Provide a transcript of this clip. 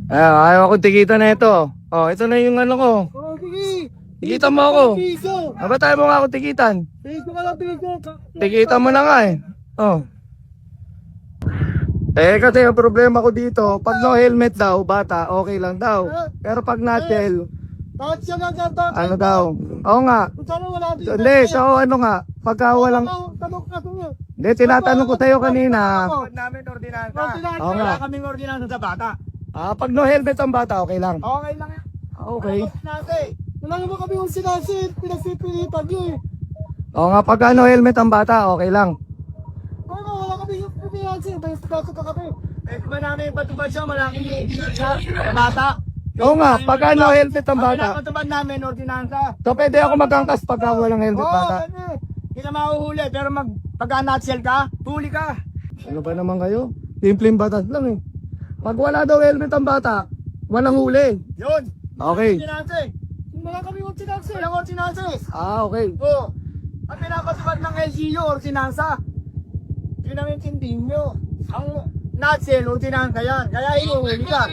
Ayaw akong tikita na ito. Oh, ito na yung ano ko. Oh, sige. Tikitan mo ako. Piso. Tayo mo nga ako tikitan. Piso ka lang, piso. Tikitan mo na nga eh. Oh. Kasi yung problema ko dito, pag no helmet daw, bata, okay lang daw. Pero pag natel, Bakit siya nagkata? ano daw? Oo nga. Kung saan wala dito. Hindi, so ano nga, pagka walang... Tanong ka sa'yo. Hindi, tinatanong ko sa'yo kanina. Namin ordinansa. Oo nga. Wala kaming ordinansa sa bata. Pag no helmet ang bata, okay lang. Okay lang yan. Okay. Wala naman kami yung pinasipilitan nyo eh. Oo nga, pag no helmet ang bata, okay lang. Wala kami yung pinasipilitan. Basta ka kami. Eh, ba namin patubad siya, malaki sa bata. Oo nga, pag no helmet ang bata. Patubad namin, ordinansa. So pwede ako magkangkas pagka walang helmet bata. Hindi ka mahuhuli, pero pagka nutshell ka, huli ka. Ano ba naman kayo? Simpleng batas lang eh. Pag wala daw helmet ang bata, walang huli. Yun. Okay. Ordinansa eh. Wala kami ordinansa. Walang ordinansa eh. Okay. Oo. Ang pinapatubad ng LGU, ordinansa. Yun ang intindihin nyo. Ang nutshell, ordinansa yan. Kaya iuhuli ka.